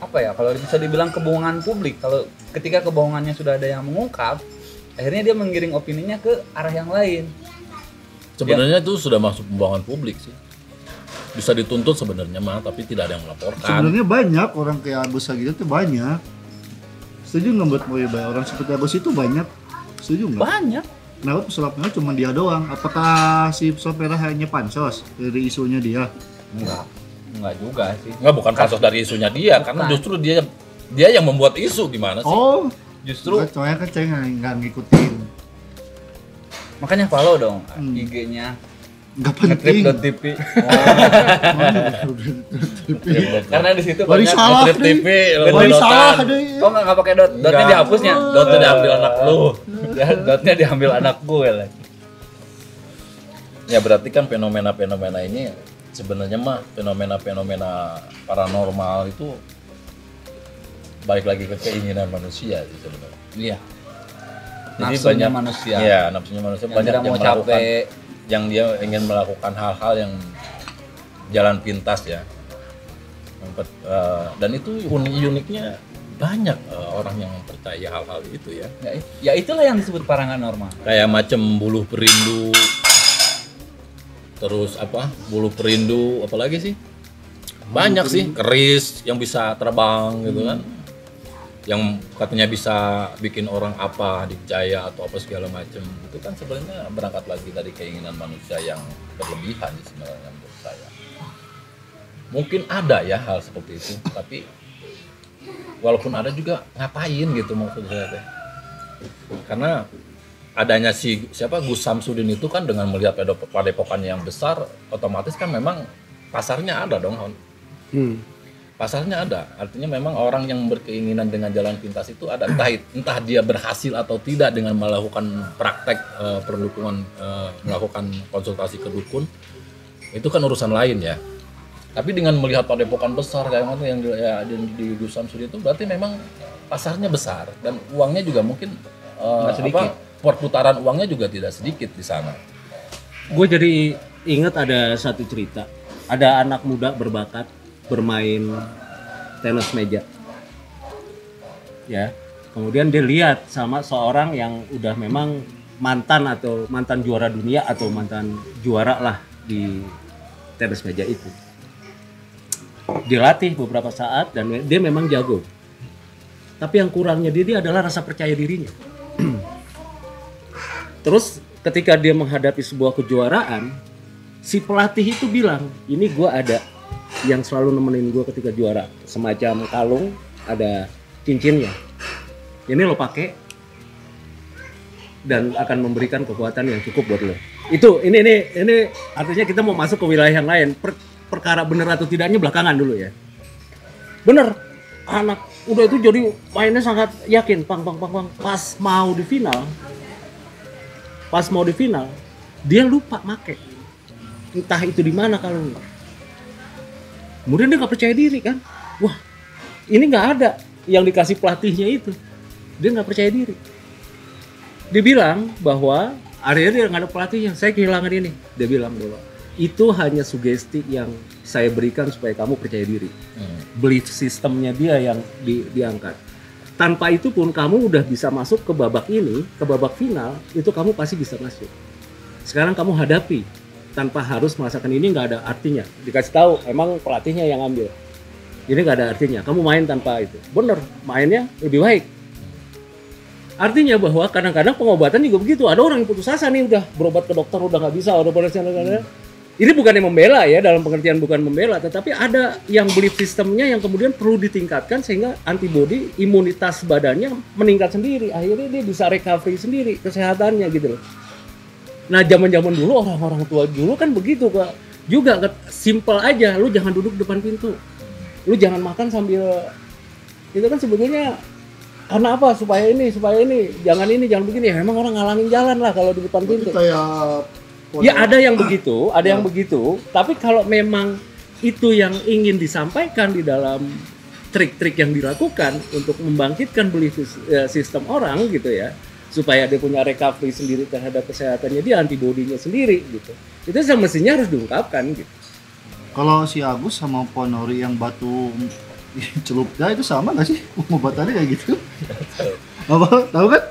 Speaker 5: apa ya, kalau bisa dibilang kebohongan publik. Kalau ketika kebohongannya sudah ada yang mengungkap, akhirnya dia menggiring opininya ke arah yang lain.
Speaker 2: Sebenarnya itu sudah masuk pembohongan publik sih. Bisa dituntut sebenarnya mah, tapi tidak ada yang melaporkan.
Speaker 4: Sebenarnya banyak orang kayak Agus gitu tuh banyak. Setuju nggak buat Moiba? Orang seperti Agus itu banyak. Setuju nggak?
Speaker 5: Banyak.
Speaker 4: Kenapa pesulap merah cuma dia doang? Apakah si pesulap merah hanya pansos dari isunya dia?
Speaker 5: Enggak juga sih.
Speaker 2: Enggak, bukan kasus dari isunya dia, karena justru dia yang membuat isu. Gimana sih?
Speaker 4: Oh,
Speaker 5: Justru
Speaker 4: soalnya kan saya nggak ngikutin.
Speaker 5: makanya follow dong IG-nya
Speaker 4: Nggak penting.
Speaker 5: ngetrip.tv. Karena di situ
Speaker 4: Bari
Speaker 5: banyak
Speaker 4: salah
Speaker 2: Ngetrip
Speaker 4: deh.
Speaker 2: TV,
Speaker 4: Bari
Speaker 2: dotan.
Speaker 4: salah deh.
Speaker 5: Oh nggak pakai dot, dotnya
Speaker 2: Enggak.
Speaker 5: dihapusnya.
Speaker 2: Dotnya diambil anak lu.
Speaker 5: Ya, dotnya diambil anak gue lagi.
Speaker 2: Ya berarti kan fenomena-fenomena ini sebenarnya mah fenomena-fenomena paranormal itu balik lagi ke keinginan manusia sih sebenarnya.
Speaker 5: Iya.
Speaker 2: Jadi
Speaker 5: Nafsunya manusia.
Speaker 2: Iya, nafsunya manusia
Speaker 5: Yang
Speaker 2: banyak
Speaker 5: tidak
Speaker 2: yang
Speaker 5: mau
Speaker 2: melakukan,
Speaker 5: capek.
Speaker 2: yang dia ingin melakukan hal-hal yang jalan pintas ya. Dan itu uniknya banyak orang yang percaya hal-hal itu ya.
Speaker 5: Ya itulah yang disebut paranormal.
Speaker 2: Kayak macam buluh perindu, terus buluh perindu, apalagi sih? Banyak sih, keris yang bisa terbang gitu kan. Yang katanya bisa bikin orang dicaya atau apa segala macam. Itu kan sebenarnya berangkat lagi dari keinginan manusia yang berlebihan sebenarnya menurut saya. Mungkin ada ya hal seperti itu, tapi walaupun ada juga ngapain gitu maksud saya teh. Karena adanya Gus Samsudin itu kan dengan melihat padepokan yang besar, otomatis kan memang pasarnya ada dong. Pasarnya ada, artinya memang orang yang berkeinginan dengan jalan pintas itu ada, entah dia berhasil atau tidak dengan melakukan praktek perdukungan, melakukan konsultasi ke dukun, itu kan urusan lain ya. Tapi dengan melihat padepokan besar kayak mana yang di Gus Samsudin itu, berarti memang pasarnya besar dan uangnya juga mungkin
Speaker 5: sedikit.
Speaker 2: Perputaran uangnya juga tidak sedikit di sana.
Speaker 3: gue jadi inget ada satu cerita. Ada anak muda berbakat bermain tenis meja. Ya. Kemudian dia lihat sama seorang yang udah memang mantan juara dunia atau mantan juara lah di tenis meja itu. Dilatih beberapa saat dan dia memang jago. Tapi yang kurangnya dia adalah rasa percaya dirinya. Terus ketika dia menghadapi sebuah kejuaraan, si pelatih itu bilang, ini gue ada yang selalu nemenin gue ketika juara, semacam kalung ada cincinnya, ini lo pakai dan akan memberikan kekuatan yang cukup buat lo. Itu ini artinya kita mau masuk ke wilayah yang lain. Perkara bener atau tidaknya belakangan dulu ya. Bener, anak udah itu jadi mainnya sangat yakin, pang. Pas mau di final, dia lupa make. Entah itu di mana kalungnya. Kemudian dia nggak percaya diri kan, wah ini nggak ada yang dikasih pelatihnya itu, dia nggak percaya diri. Dia bilang bahwa akhirnya dia nggak ada pelatihnya, saya kehilangan ini. Dia bilang bahwa itu hanya sugesti yang saya berikan supaya kamu percaya diri. Belief sistemnya dia yang diangkat. Tanpa itu pun kamu udah bisa masuk ke babak ini, ke babak final, itu kamu pasti bisa masuk. Sekarang kamu hadapi tanpa harus merasakan ini nggak ada artinya. Dikasih tahu, emang pelatihnya yang ambil. Ini nggak ada artinya. Kamu main tanpa itu. Bener, mainnya lebih baik. Artinya bahwa kadang-kadang pengobatan juga begitu. Ada orang yang putus asa nih, udah berobat ke dokter udah nggak bisa, udah Ini bukan yang membela ya, dalam pengertian bukan membela, tetapi ada yang belief sistemnya yang kemudian perlu ditingkatkan sehingga antibodi, imunitas badannya meningkat sendiri. Akhirnya dia bisa recovery sendiri kesehatannya gitu loh. Nah, zaman-zaman dulu orang-orang tua dulu kan begitu, Pak. Juga simple aja, lu jangan duduk depan pintu. Lu jangan makan sambil itu kan sebetulnya karena apa? Supaya ini, jangan ini, jangan begini. Ya, memang orang ngalangin jalan lah kalau di depan pintu.
Speaker 4: Kayak
Speaker 3: Ya ada yang begitu, yang begitu. Tapi kalau memang itu yang ingin disampaikan di dalam trik-trik yang dilakukan untuk membangkitkan belief sistem orang gitu ya, supaya dia punya recovery sendiri terhadap kesehatannya dia, antibodinya sendiri gitu. Itu semestinya harus diungkapkan gitu.
Speaker 4: Kalau si Agus sama Ponori yang batu celupnya itu sama nggak sih pengobatannya kayak gitu? Apa? Tahu kan?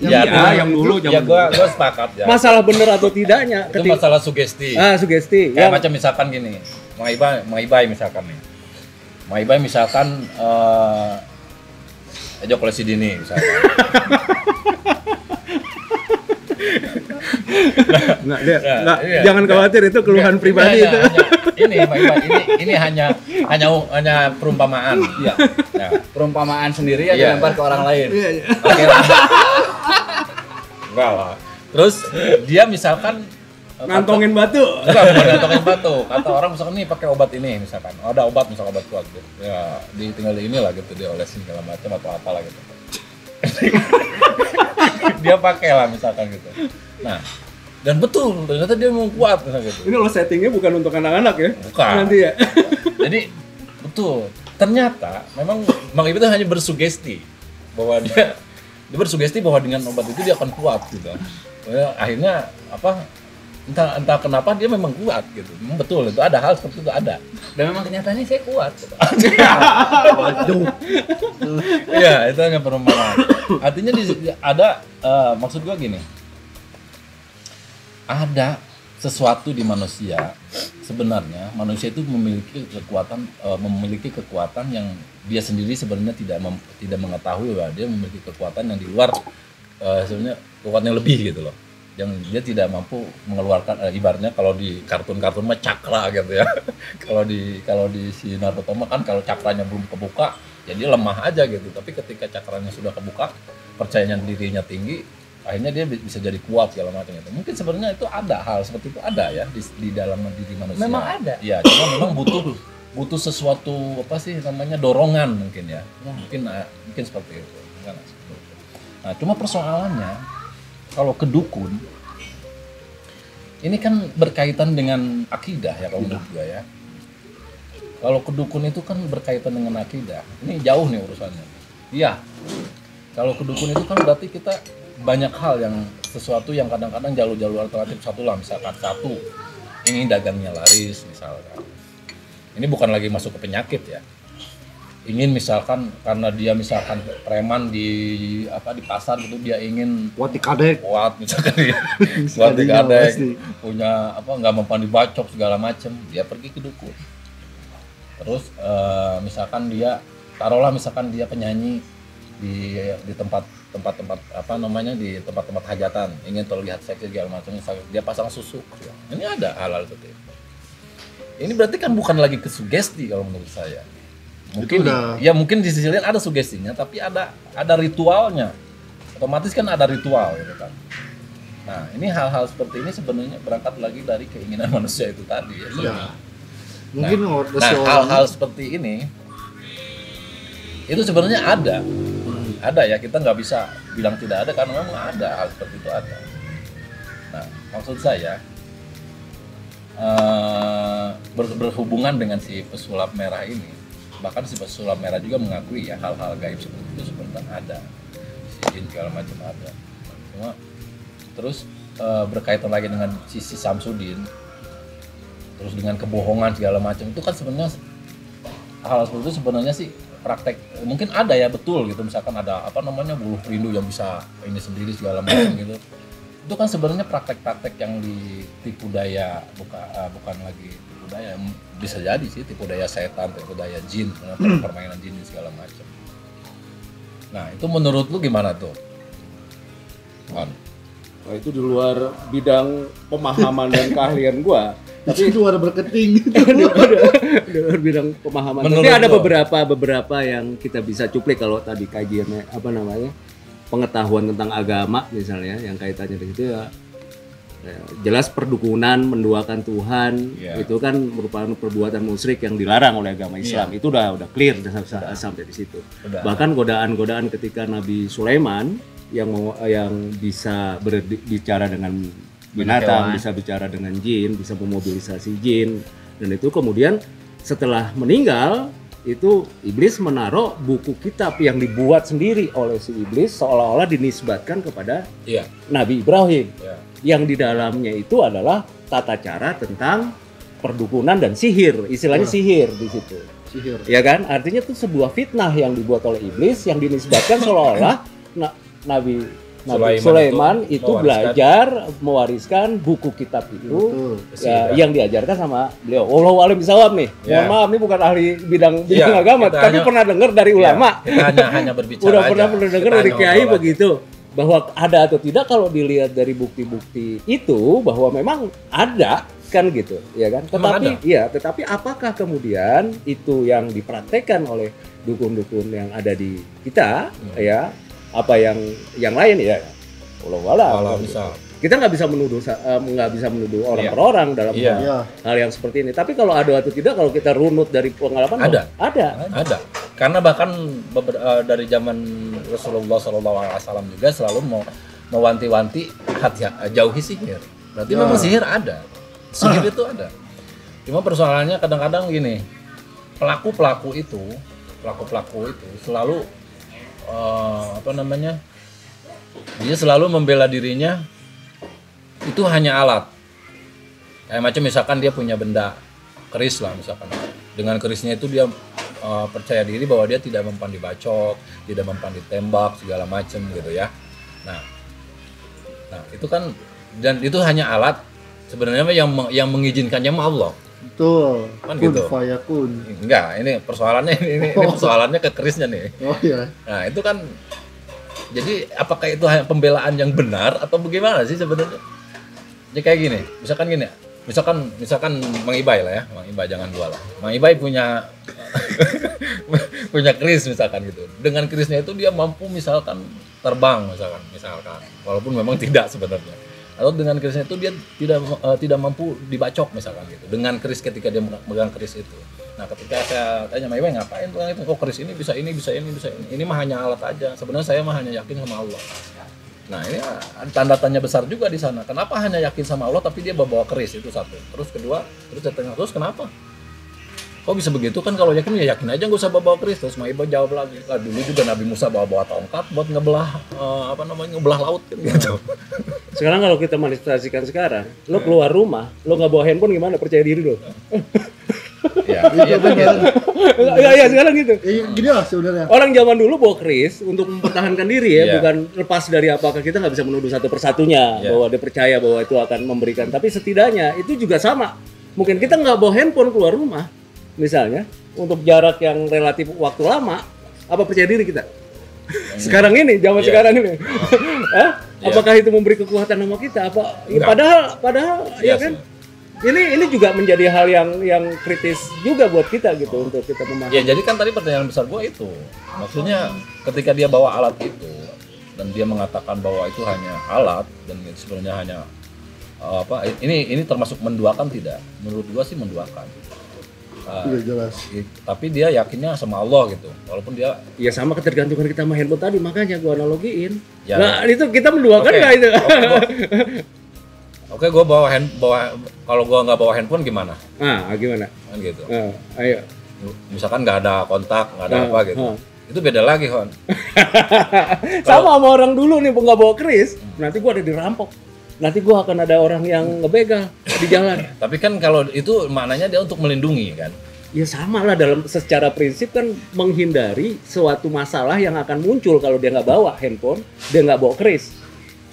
Speaker 3: Yang dulu
Speaker 2: ya gua sepakat ya.
Speaker 3: Masalah benar atau tidaknya
Speaker 2: itu masalah sugesti.
Speaker 3: Sugesti.
Speaker 2: Kayak macam misalkan gini, Maibai misalkan nih. Maibai misalkan ejakulasi dini misalkan.
Speaker 3: Iya. Jangan khawatir, itu keluhan pribadi itu.
Speaker 2: Ini hanya perumpamaan.
Speaker 5: Iya.
Speaker 2: Ya.
Speaker 5: Perumpamaan sendiri ya dilempar ke orang lain.
Speaker 3: Iya.
Speaker 2: Oke lah. Enggak lah. Terus dia misalkan
Speaker 3: ngantongin batu.
Speaker 2: Bukan ngantongin batu. Kata orang misalkan nih pakai obat ini misalkan. Ada obat misalkan obat kuat gitu. Ya, ditinggal ini lah gitu, diolesin segala macam atau apalah gitu. Dia pakai lah misalkan gitu. Nah, dan betul ternyata dia mau kuat misalkan gitu.
Speaker 3: Ini lo settingnya bukan untuk anak-anak ya?
Speaker 2: Bukan.
Speaker 3: Nanti ya.
Speaker 2: Jadi betul. Ternyata memang Mang Ibu itu hanya bersugesti bahwa dia bersugesti bahwa dengan obat itu dia akan kuat gitu. Ya, akhirnya apa? Entah kenapa dia memang kuat gitu. Memang betul itu ada hal seperti itu ada.
Speaker 5: Dan memang kenyataannya saya kuat.
Speaker 3: Waduh.
Speaker 2: Iya, itu hanya perumpamaan. Artinya ada maksud gua gini. Ada sesuatu di manusia, sebenarnya manusia itu memiliki kekuatan yang dia sendiri sebenarnya tidak mengetahui bahwa dia memiliki kekuatan yang di luar sebenarnya kekuatan yang lebih gitu loh, yang dia tidak mampu mengeluarkan ibaratnya kalau di kartun-kartun mah cakra gitu ya. kalau di si Naruto mah kan kalau cakranya belum kebuka jadi lemah aja gitu, tapi ketika cakranya sudah kebuka, percayanya dirinya tinggi, akhirnya dia bisa jadi kuat segala macam itu. Mungkin sebenarnya itu ada hal seperti itu ada ya di dalam diri manusia.
Speaker 5: Memang ada.
Speaker 2: Iya, cuma memang butuh sesuatu apa sih namanya dorongan mungkin ya. Mungkin seperti itu. Nah, cuma persoalannya kalau ke dukun ini kan berkaitan dengan akidah ya kalau menurut gua ya. Kalau ke dukun itu kan berkaitan dengan akidah. Ini jauh nih urusannya. Iya. Kalau ke dukun itu kan berarti kita banyak hal yang sesuatu yang kadang-kadang jalur-jalur alternatif satu lah, misalkan satu ini dagangnya laris misalkan, ini bukan lagi masuk ke penyakit ya, ingin misalkan karena dia misalkan preman di pasar gitu, dia ingin
Speaker 4: Kuat
Speaker 2: misalkan dia kuat dikadek, punya nggak mempan dibacok segala macem, dia pergi ke dukun. Terus misalkan dia taruhlah misalkan dia penyanyi di tempat di tempat-tempat hajatan, ingin terlihat seksi segala macam, dia pasang susuk. Ini ada hal-hal seperti itu. Ini berarti kan bukan lagi ke sugesti kalau menurut saya. Mungkin mungkin di sisi lain ada sugestinya, tapi ada ritualnya. Otomatis kan ada ritual gitu kan. Nah, ini hal-hal seperti ini sebenarnya berangkat lagi dari keinginan manusia itu tadi ya.
Speaker 4: Iya. Mungkin
Speaker 2: hal-hal seperti ini itu sebenarnya ada ya, kita nggak bisa bilang tidak ada karena memang ada hal seperti itu ada. Nah, maksud saya berhubungan dengan si pesulap merah ini, bahkan si pesulap merah juga mengakui ya hal-hal gaib seperti itu sebenarnya ada, si jin segala macam ada. Cuma terus berkaitan lagi dengan si Samsudin, terus dengan kebohongan segala macam itu kan sebenarnya hal seperti itu sebenarnya sih praktek mungkin ada ya betul gitu, misalkan ada apa namanya buluh rindu yang bisa ini sendiri segala macam gitu. Itu kan sebenarnya praktek-praktek yang ditipu daya, bukan lagi tipu daya, bisa jadi sih tipu daya setan, tipu daya jin, permainan jin segala macam. Nah itu menurut lu gimana tuh?
Speaker 3: Nah, itu di luar bidang pemahaman dan keahlian gua.
Speaker 4: Tapi itu ada berketing.
Speaker 3: Di luar bidang pemahaman.
Speaker 2: Menurut
Speaker 3: Tapi ada
Speaker 2: lo?
Speaker 3: beberapa yang kita bisa cuplik kalau tadi kajiannya apa namanya? Pengetahuan tentang agama misalnya yang kaitannya dengan itu ya, jelas perdukunan, menduakan Tuhan itu kan merupakan perbuatan musyrik yang dilarang oleh agama Islam. Itu udah clear sampai di situ. Bahkan godaan-godaan ketika Nabi Sulaiman yang bisa berbicara dengan binatang, bisa bicara dengan jin, bisa memobilisasi jin, dan itu kemudian setelah meninggal itu iblis menaruh buku kitab yang dibuat sendiri oleh si iblis seolah-olah dinisbatkan kepada Nabi Ibrahim yang di dalamnya itu adalah tata cara tentang perdukunan dan sihir, istilahnya sihir di situ.
Speaker 4: Sihir.
Speaker 3: Ya kan? Artinya itu sebuah fitnah yang dibuat oleh iblis yang dinisbatkan seolah-olah Nabi Sulaiman itu belajar mewariskan buku kitab itu yang diajarkan sama beliau. Wallahu a'lam bishawab nih. Mohon maaf nih bukan ahli bidang agama, tapi pernah dengar dari ulama.
Speaker 2: Kita hanya berbicara
Speaker 3: Udah
Speaker 2: aja.
Speaker 3: pernah dengar dari kiai begitu. Bahwa ada atau tidak kalau dilihat dari bukti-bukti itu bahwa memang ada kan gitu, ya kan? Tetapi apakah kemudian itu yang dipraktekkan oleh dukun-dukun yang ada di kita ya? Apa yang lain ya Allah
Speaker 2: misal
Speaker 3: kita nggak bisa menuduh orang per orang dalam hal yang seperti ini. Tapi kalau ada atau tidak, kalau kita runut dari pengalaman ada
Speaker 2: karena bahkan dari zaman Rasulullah SAW juga selalu mewanti-wanti jauhi sihir. Berarti memang sihir ada, sihir itu ada. Cuma persoalannya kadang-kadang gini, pelaku itu selalu dia selalu membela dirinya itu hanya alat. Kayak macam misalkan dia punya benda keris lah misalkan. Dengan kerisnya itu dia percaya diri bahwa dia tidak mempan dibacok, tidak mempan ditembak segala macam gitu ya. Nah itu kan, dan itu hanya alat sebenarnya yang mengizinkannya Allah.
Speaker 4: Betul.
Speaker 2: Kan gitu.
Speaker 4: Fayakun.
Speaker 2: Enggak, ini persoalannya ini persoalannya ke kerisnya nih.
Speaker 4: Oh iya.
Speaker 2: Nah, itu kan jadi apakah itu hanya pembelaan yang benar atau bagaimana sih sebenarnya? Jadi kayak gini, misalkan Mang Ibai lah ya, Mang Ibai jangan gua lah. Mang Ibai punya punya keris misalkan gitu. Dengan kerisnya itu dia mampu misalkan terbang misalkan. Walaupun memang tidak sebenarnya. Atau dengan kerisnya itu dia tidak mampu dibacok misalkan gitu. Dengan keris ketika dia megang keris itu. Nah, ketika saya tanya Mang Ibai ngapain tuh itu? Kok keris ini bisa ini. Ini mah hanya alat aja. Sebenarnya saya mah hanya yakin sama Allah. Nah, ini tanda tanya besar juga di sana. Kenapa hanya yakin sama Allah tapi dia bawa keris itu satu. Terus kedua, saya tanya terus kenapa? Kok bisa begitu kan kalau yakin ya yakin aja nggak usah bawa keris. Terus Mang Ibai jawab lagi, dulu juga Nabi Musa bawa tongkat buat ngebelah ngebelah laut kan gitu.
Speaker 3: Sekarang kalau kita manifestasikan sekarang, lo keluar rumah, lo nggak bawa handphone gimana? Percaya diri lo.
Speaker 2: Iya benar.
Speaker 3: Iya sekarang gitu.
Speaker 4: Gini lah sebenarnya.
Speaker 3: Orang zaman dulu bawa keris untuk mempertahankan diri ya, bukan lepas dari apakah, kita nggak bisa menuduh satu persatunya bahwa dia percaya bahwa itu akan memberikan. Tapi setidaknya itu juga sama. Mungkin kita nggak bawa handphone keluar rumah, misalnya untuk jarak yang relatif waktu lama, apa percaya diri kita? Sekarang ini, zaman sekarang ini, apakah itu memberi kekuatan sama kita? Apa? Padahal ya kan? Ini juga menjadi hal yang kritis juga buat kita gitu untuk kita memahami.
Speaker 2: Ya jadi kan tadi pertanyaan besar gua itu, maksudnya ketika dia bawa alat itu dan dia mengatakan bahwa itu hanya alat dan itu sebenarnya hanya ini termasuk menduakan tidak? Menurut gua sih menduakan.
Speaker 4: Iya jelas.
Speaker 2: Tapi dia yakinnya sama Allah gitu, walaupun dia
Speaker 3: ya sama ketergantungan kita sama handphone tadi, makanya gua analogiin.
Speaker 2: Ya,
Speaker 3: nah itu kita menduakan nggak itu?
Speaker 2: Oke, gue kalau gue nggak bawa handphone gimana?
Speaker 3: Nah, gimana?
Speaker 2: Kan gitu.
Speaker 3: Ayo.
Speaker 2: Misalkan nggak ada kontak, nggak ada apa gitu. Itu beda lagi, Hon.
Speaker 3: Sama orang dulu nih nggak bawa keris, nanti gue ada dirampok. nanti gua akan ada orang yang ngebegal di jalan.
Speaker 2: Tapi kan kalau itu maknanya dia untuk melindungi kan.
Speaker 3: Ya sama lah dalam secara prinsip kan menghindari suatu masalah yang akan muncul kalau dia nggak bawa handphone, dia nggak bawa keris.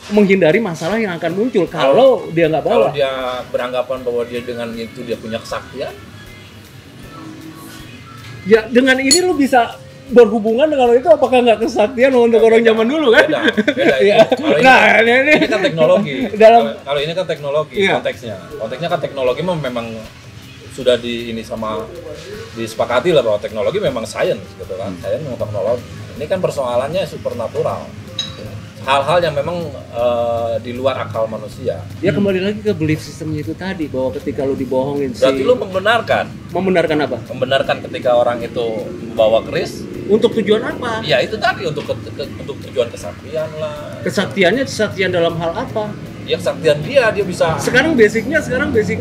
Speaker 3: Menghindari masalah yang akan muncul kalau dia nggak bawa.
Speaker 2: Kalau dia beranggapan bahwa dia dengan itu dia punya kesaktian,
Speaker 3: Ya dengan ini lu bisa berhubungan dengan itu, apakah nggak kesaktian untuk orang zaman dulu kan?
Speaker 2: beda
Speaker 3: Iya.
Speaker 2: itu. Kalau
Speaker 3: Nah ini
Speaker 2: ini kan teknologi.
Speaker 3: Dalam-
Speaker 2: Kalau ini kan teknologi
Speaker 3: Iya.
Speaker 2: konteksnya kan teknologi memang sudah disepakati lah bahwa teknologi memang science gitu kan, science memang teknologi. Ini kan persoalannya supernatural, hal-hal yang memang di luar akal manusia.
Speaker 3: ya kembali lagi ke belief systemnya itu tadi, bahwa ketika lu dibohongin
Speaker 2: Berarti lu membenarkan
Speaker 3: apa?
Speaker 2: ketika orang itu membawa keris,
Speaker 3: Untuk tujuan apa?
Speaker 2: ya itu tadi untuk tujuan kesaktian lah.
Speaker 3: Kesaktian dalam hal apa?
Speaker 2: Ya kesaktian dia bisa
Speaker 3: Sekarang basicnya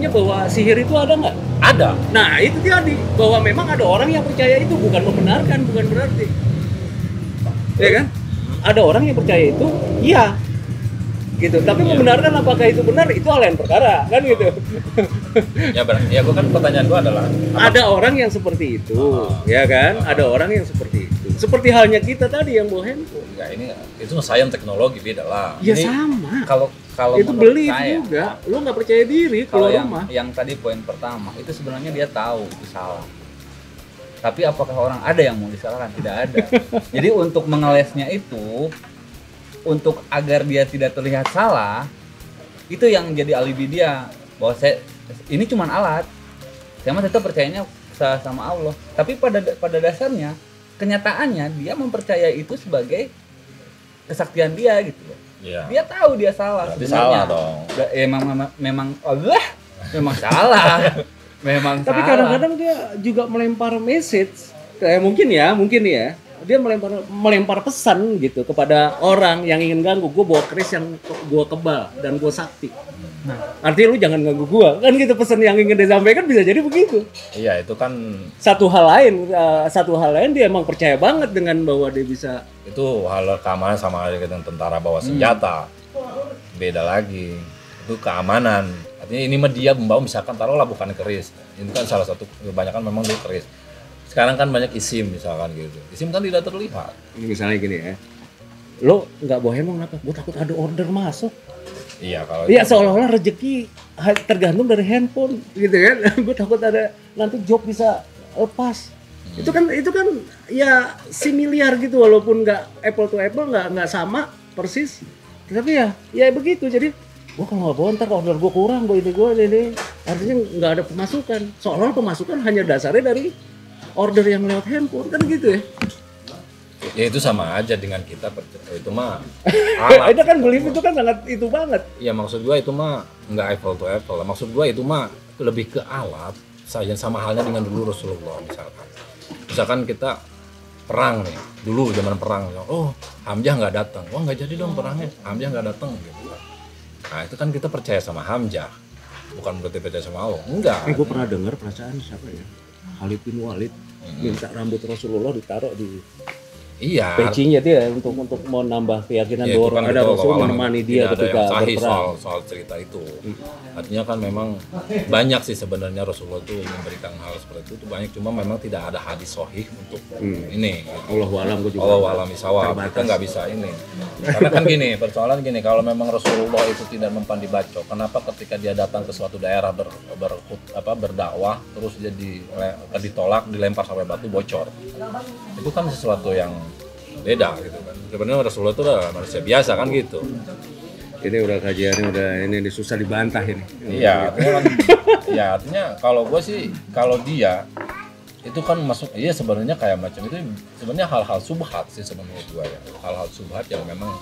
Speaker 3: bahwa sihir itu ada nggak?
Speaker 2: ada.
Speaker 3: Nah itu tadi, bahwa memang ada orang yang percaya itu, bukan membenarkan, bukan berarti, ya kan? Ada orang yang percaya itu, iya, gitu. Tapi membenarkan apakah itu benar, itu hal lain perkara, kan gitu.
Speaker 2: Ya berarti ya gua kan pertanyaan gua adalah
Speaker 3: Ada orang yang seperti itu, ya kan? Ada orang yang seperti itu. Seperti halnya kita tadi yang bawa handphone.
Speaker 2: ya ini itu sains teknologi beda lah.
Speaker 3: Ya
Speaker 2: Ini
Speaker 3: sama.
Speaker 5: Kalau
Speaker 3: Itu
Speaker 5: menurut
Speaker 3: beli
Speaker 5: saya,
Speaker 3: juga. Lu nggak percaya diri
Speaker 5: kalau
Speaker 3: keluar
Speaker 5: yang
Speaker 3: rumah.
Speaker 5: yang tadi poin pertama itu sebenarnya dia tahu itu salah. Tapi apakah orang ada yang mau disalahkan? Tidak ada. Jadi untuk mengelesnya itu, untuk agar dia tidak terlihat salah, itu yang jadi alibi dia, bahwa ini cuma alat. Saya mah tetap percayanya sama Allah. Tapi pada dasarnya, kenyataannya dia mempercayai itu sebagai kesaktian dia gitu loh.
Speaker 2: Iya.
Speaker 5: Dia tahu dia salah
Speaker 2: Berarti
Speaker 5: sebenarnya.
Speaker 2: salah dong.
Speaker 5: Memang Allah memang salah. Memang
Speaker 3: Tapi
Speaker 5: salah.
Speaker 3: kadang-kadang dia juga melempar message, kayak mungkin ya, dia melempar pesan gitu kepada orang yang ingin ganggu. Gue bawa keris yang gue kebal dan gue sakti. Nah, artinya lu jangan ganggu gue, kan gitu pesan yang ingin disampaikan, bisa jadi begitu.
Speaker 2: Iya, itu kan
Speaker 3: Satu hal lain dia emang percaya banget dengan bahwa dia bisa.
Speaker 2: itu hal keamanan sama aja dengan tentara bawa senjata. Beda lagi. Itu keamanan. Artinya ini mah dia membawa, misalkan taruhlah bukan keris. Ini kan salah satu, kebanyakan memang dia keris. Sekarang kan banyak isim misalkan gitu. Isim kan tidak terlihat.
Speaker 3: Ini misalnya gini ya, lo nggak bawa handphone kenapa? Gue takut ada order masuk.
Speaker 2: Iya, kalau
Speaker 3: Iya,
Speaker 2: itu-
Speaker 3: seolah-olah rezeki tergantung dari handphone gitu kan. Gue takut ada nanti job bisa lepas. Itu kan ya similiar gitu, walaupun nggak apple to apple, nggak sama persis. Tapi ya begitu. Jadi gue kalau nggak bawa ntar order gue kurang, gue ini artinya nggak ada pemasukan. Seolah pemasukan hanya dasarnya dari order yang lewat handphone, kan gitu ya.
Speaker 2: ya itu sama aja dengan kita itu mah alat.
Speaker 3: Itu kan belief itu kan sangat itu banget.
Speaker 2: Ya maksud gua itu mah nggak apple to apple. Maksud gua itu mah lebih ke alat. Saya sama halnya dengan dulu Rasulullah misalkan kita perang nih, dulu zaman perang, oh Hamzah nggak datang, wah nggak jadi dong perangnya, Hamzah nggak datang gitu. Nah itu kan kita percaya sama Hamzah, bukan berarti percaya sama Allah, enggak.
Speaker 3: Gue pernah dengar perasaan siapa ya, Khalid bin Walid minta rambut Rasulullah ditaruh di
Speaker 2: Iya.
Speaker 3: pecinya dia untuk mau nambah keyakinan
Speaker 2: Ya, itu
Speaker 3: bahwa
Speaker 2: kan
Speaker 3: ada
Speaker 2: betul,
Speaker 3: Rasul
Speaker 2: kalau
Speaker 3: menemani
Speaker 2: tidak
Speaker 3: dia
Speaker 2: ada
Speaker 3: ketika
Speaker 2: yang sahih
Speaker 3: berperang.
Speaker 2: soal cerita itu. Artinya kan memang banyak sih sebenarnya Rasulullah itu memberikan hal seperti itu banyak, cuma memang tidak ada hadis sahih untuk ini. Gitu.
Speaker 3: Allahu a'lam, gue juga.
Speaker 2: Allah wa'alam bishawab, kita nggak bisa ini. Karena kan gini, persoalan gini, kalau memang Rasulullah itu tidak mempan dibaca, kenapa ketika dia datang ke suatu daerah berdakwah, terus dia ditolak, dilempar sampai batu bocor. Itu kan sesuatu yang beda gitu kan. Sebenarnya Rasulullah itu udah manusia biasa kan gitu.
Speaker 3: Ini udah kajiannya udah ini susah dibantah ini.
Speaker 2: Iya, artinya kan, ya artinya kalau gue sih, kalau dia itu kan masuk, iya sebenarnya kayak macam itu sebenarnya hal-hal subhat sih sebenarnya gue ya, hal-hal subhat yang memang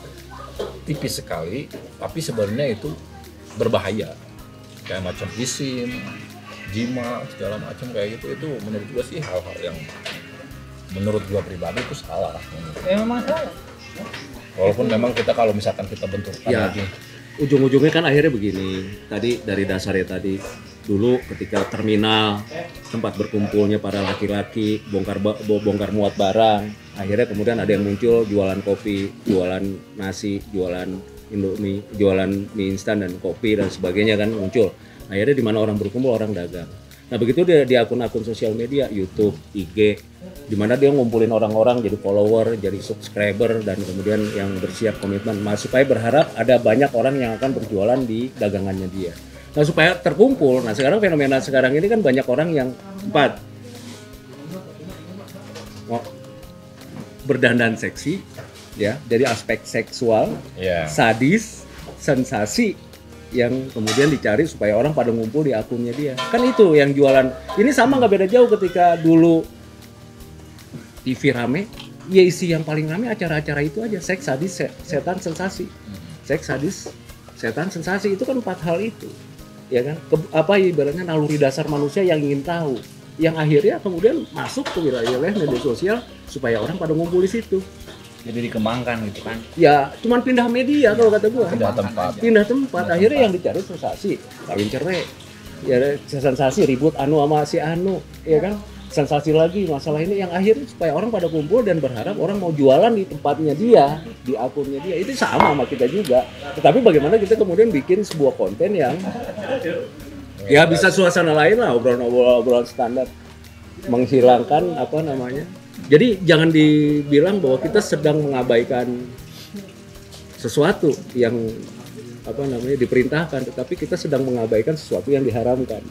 Speaker 2: tipis sekali, tapi sebenarnya itu berbahaya, kayak macam isim, jima segala macam kayak gitu, itu menurut gue sih hal-hal yang menurut gue pribadi itu salah.
Speaker 5: Ya memang salah.
Speaker 2: Walaupun memang kita kalau misalkan kita benturkan
Speaker 3: Ya,
Speaker 2: lagi,
Speaker 3: ujung-ujungnya kan akhirnya begini. Tadi dari dasarnya tadi, dulu ketika terminal tempat berkumpulnya para laki-laki bongkar muat barang, akhirnya kemudian ada yang muncul jualan kopi, jualan nasi, jualan Indomie, jualan mie instan dan kopi dan sebagainya kan muncul. Akhirnya di mana orang berkumpul orang dagang. Nah begitu dia di akun-akun sosial media, YouTube, IG, di mana dia ngumpulin orang-orang jadi follower, jadi subscriber dan kemudian yang bersiap komitmen, supaya berharap ada banyak orang yang akan berjualan di dagangannya dia. Nah supaya terkumpul, nah sekarang fenomena sekarang ini kan banyak orang yang berdandan seksi, ya dari aspek seksual,
Speaker 2: Iya.
Speaker 3: sadis, sensasi yang kemudian dicari supaya orang pada ngumpul di akunnya dia. Kan itu yang jualan. Ini sama nggak beda jauh ketika dulu TV rame, ya isi yang paling rame acara-acara itu aja, seks, sadis, setan, sensasi. Seks, sadis, setan, sensasi itu kan 4 hal itu. Ya kan? Ibaratnya naluri dasar manusia yang ingin tahu. Yang akhirnya kemudian masuk ke wilayah media sosial supaya orang pada ngumpul di situ.
Speaker 5: Jadi dikembangkan gitu kan.
Speaker 3: Ya, cuman pindah media kalau kata gua.
Speaker 2: Pindah tempat.
Speaker 3: Pindah tempat. Akhirnya yang dicari sensasi, kawin cerai. Ya sensasi ribut anu sama si anu, ya kan? Sensasi lagi masalah ini yang akhirnya supaya orang pada kumpul dan berharap orang mau jualan di tempatnya dia, di akunnya dia. Itu sama kita juga. Tetapi bagaimana kita kemudian bikin sebuah konten yang ya bisa suasana lain lah, obrolan standar, menghilangkan apa namanya. Jadi jangan dibilang bahwa kita sedang mengabaikan sesuatu yang apa namanya diperintahkan, tetapi kita sedang mengabaikan sesuatu yang diharamkan.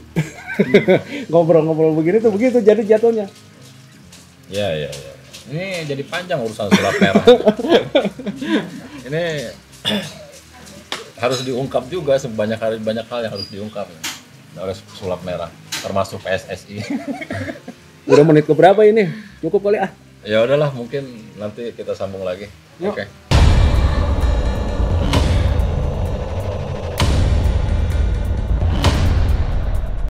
Speaker 3: Ngobrol-ngobrol begini tuh begitu jadi jatuhnya.
Speaker 2: Iya. Ini jadi panjang urusan sulap merah. Ini harus diungkap juga banyak hal yang harus diungkap oleh sulap merah, termasuk PSSI.
Speaker 3: Udah menit keberapa ini? Cukup kali ah.
Speaker 2: Ya udahlah, mungkin nanti kita sambung lagi.
Speaker 3: Yuk.
Speaker 2: Oke.